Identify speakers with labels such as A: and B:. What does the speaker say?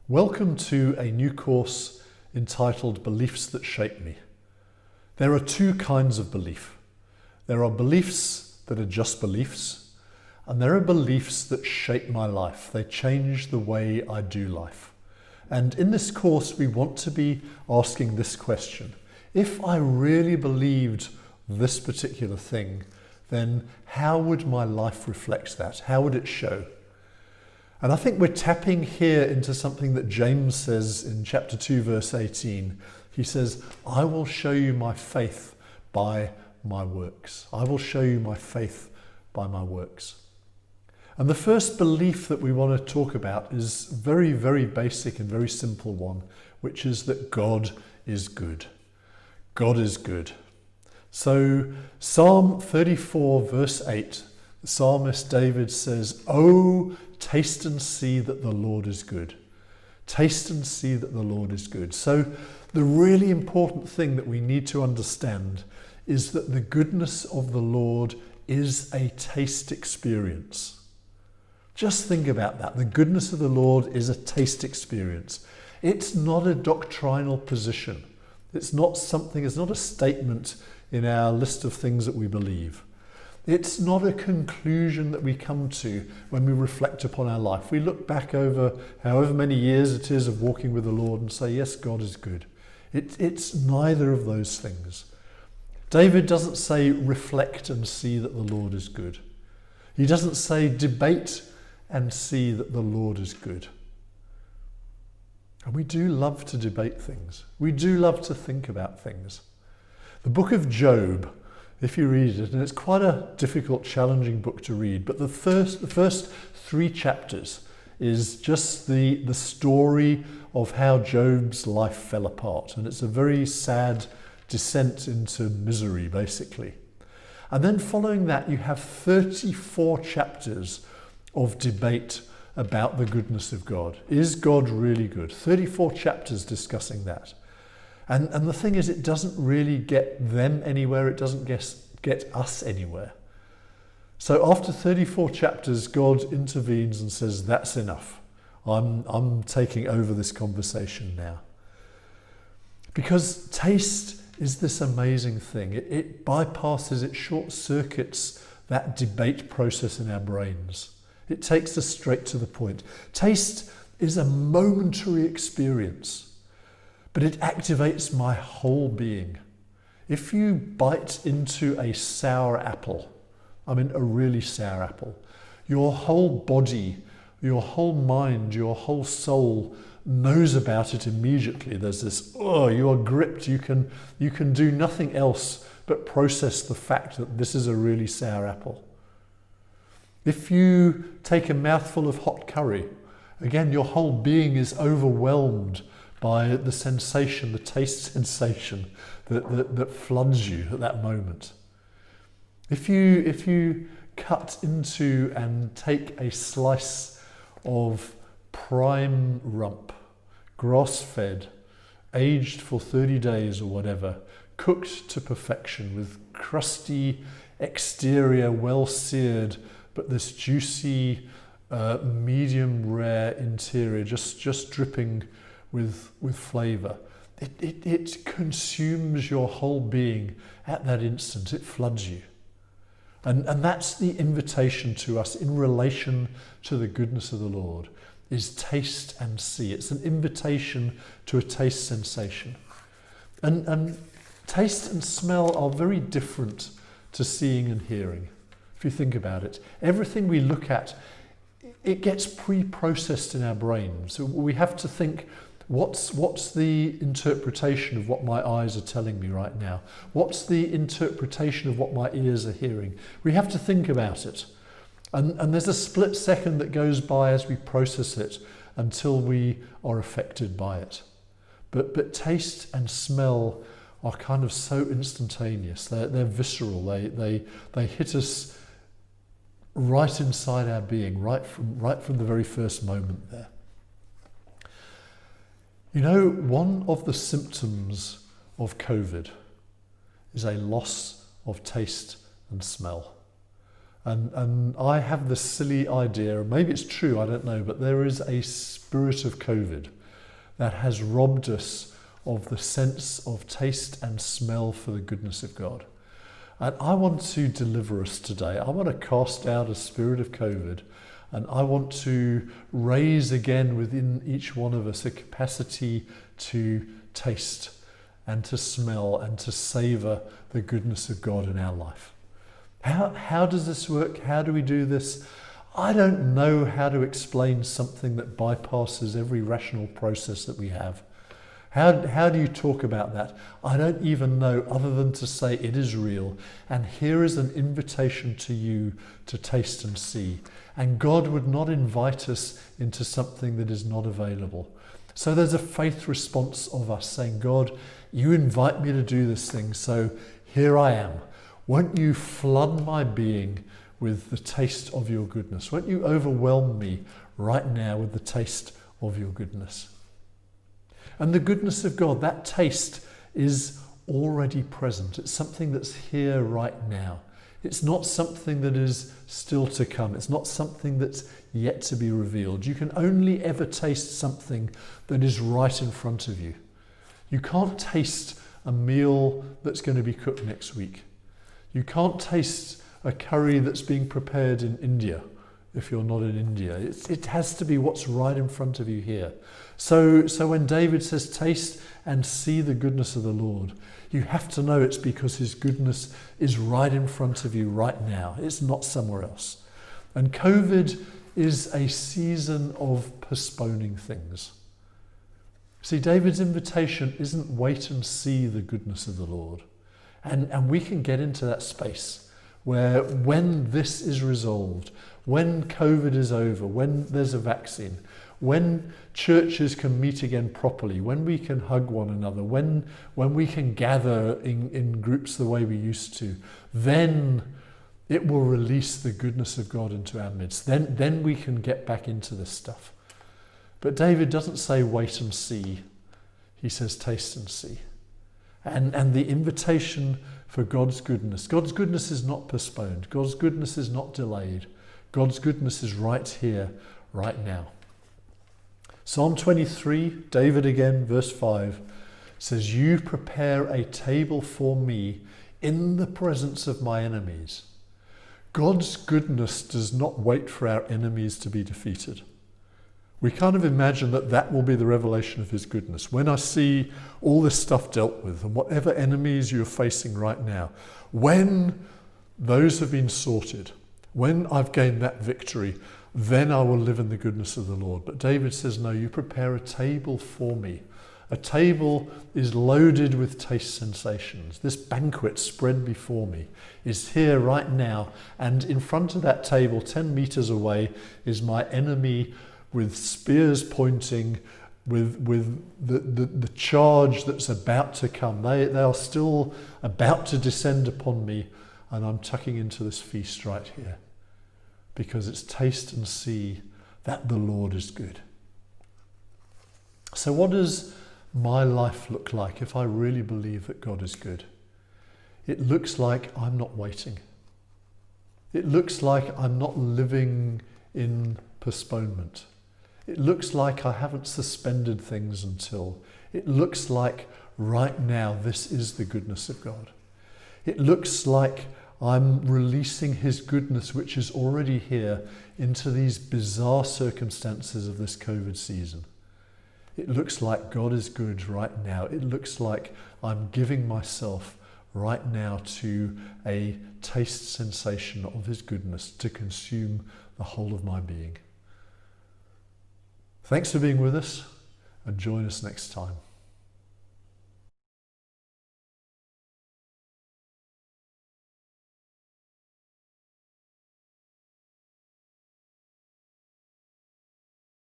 A: Welcome to a new course entitled Beliefs That Shape Me. There are two kinds of belief. There are beliefs that are just beliefs, and there are beliefs that shape my life. They change the way I do life. And in this course, we want to be asking this question. If I really believed this particular thing, then how would my life reflect that? How would it show? And I think we're tapping here into something that James says in chapter 2, verse 18. He says, I will show you my faith by my works. I will show you my faith by my works. And the first belief that we want to talk about is very, very basic and very simple one, which is that God is good. God is good. So Psalm 34, verse 8, the psalmist David says, "Oh, taste and see that the Lord is good. Taste and see that the Lord is good." So the really important thing that we need to understand is that the goodness of the Lord is a taste experience. Just think about that. The goodness of the Lord is a taste experience. It's not a doctrinal position. It's not a statement in our list of things that we believe. It's not a conclusion that we come to when we reflect upon our life. We look back over however many years it is of walking with the Lord and say, yes, God is good. It's neither of those things. David doesn't say reflect and see that the Lord is good. He doesn't say debate and see that the Lord is good. And we do love to debate things. We do love to think about things. The book of Job, if you read it, and it's quite a difficult, challenging book to read, but the first 3 chapters is just the story of how Job's life fell apart. And it's a very sad descent into misery, basically. And then following that, you have 34 chapters of debate about the goodness of God. Is God really good? 34 chapters discussing that. And the thing is, it doesn't really get them anywhere. It doesn't get us anywhere. So after 34 chapters, God intervenes and says, that's enough. I'm taking over this conversation now. Because taste is this amazing thing. It bypasses, it short circuits that debate process in our brains. It takes us straight to the point. Taste is a momentary experience, but it activates my whole being. If you bite into a sour apple, a really sour apple, your whole body, your whole mind, your whole soul knows about it immediately. There's this, you are gripped. You can do nothing else but process the fact that this is a really sour apple. If you take a mouthful of hot curry, again, your whole being is overwhelmed by the sensation, the taste sensation that floods you at that moment. If you cut into and take a slice of prime rump, grass-fed, aged for 30 days or whatever, cooked to perfection with crusty exterior, well seared, but this juicy, medium rare interior, just dripping with flavour. It consumes your whole being at that instant. It floods you. And that's the invitation to us in relation to the goodness of the Lord, is taste and see. It's an invitation to a taste sensation. And taste and smell are very different to seeing and hearing. If you think about it, everything we look at, it gets pre-processed in our brains. So we have to think, what's the interpretation of what my eyes are telling me right now? What's the interpretation of what my ears are hearing? We have to think about it. And there's a split second that goes by as we process it until we are affected by it. But taste and smell are kind of so instantaneous. They're visceral. They hit us right inside our being, right from the very first moment there. You know, one of the symptoms of COVID is a loss of taste and smell. And I have this silly idea, maybe it's true, I don't know, but there is a spirit of COVID. that has robbed us of the sense of taste and smell for the goodness of God. And I want to deliver us today. I want to cast out a spirit of COVID, and I want to raise again within each one of us a capacity to taste and to smell and to savor the goodness of God in our life. How does this work? How do we do this? I don't know how to explain something that bypasses every rational process that we have. How do you talk about that? I don't even know, other than to say it is real. And here is an invitation to you to taste and see. And God would not invite us into something that is not available. So there's a faith response of us saying, God, you invite me to do this thing, so here I am. Won't you flood my being with the taste of your goodness? Won't you overwhelm me right now with the taste of your goodness? And the goodness of God, that taste is already present. It's something that's here right now. It's not something that is still to come. It's not something that's yet to be revealed. You can only ever taste something that is right in front of you. You can't taste a meal that's going to be cooked next week. You can't taste a curry that's being prepared in India if you're not in India. It has to be what's right in front of you here. So when David says, taste and see the goodness of the Lord, you have to know it's because his goodness is right in front of you right now. It's not somewhere else. And COVID is a season of postponing things. See, David's invitation isn't wait and see the goodness of the Lord. And we can get into that space where when this is resolved, when COVID is over, when there's a vaccine, when churches can meet again properly, when we can hug one another, when we can gather in groups the way we used to, then it will release the goodness of God into our midst. Then we can get back into this stuff. But David doesn't say wait and see. He says taste and see. And the invitation for God's goodness is not postponed. God's goodness is not delayed. God's goodness is right here, right now. Psalm 23, David again, verse 5, says, you prepare a table for me in the presence of my enemies. God's goodness does not wait for our enemies to be defeated. We kind of imagine that will be the revelation of his goodness. When I see all this stuff dealt with and whatever enemies you're facing right now, when those have been sorted, when I've gained that victory, then I will live in the goodness of the Lord. But David says, no, you prepare a table for me. A table is loaded with taste sensations. This banquet spread before me is here right now. And in front of that table, 10 meters away, is my enemy with spears pointing, with the charge that's about to come. They are still about to descend upon me, and I'm tucking into this feast right here. Because it's taste and see that the Lord is good. So what does my life look like if I really believe that God is good? It looks like I'm not waiting. It looks like I'm not living in postponement. It looks like I haven't suspended things until. It looks like right now this is the goodness of God. It looks like I'm releasing his goodness, which is already here, into these bizarre circumstances of this COVID season. It looks like God is good right now. It looks like I'm giving myself right now to a taste sensation of his goodness to consume the whole of my being. Thanks for being with us, and join us next time.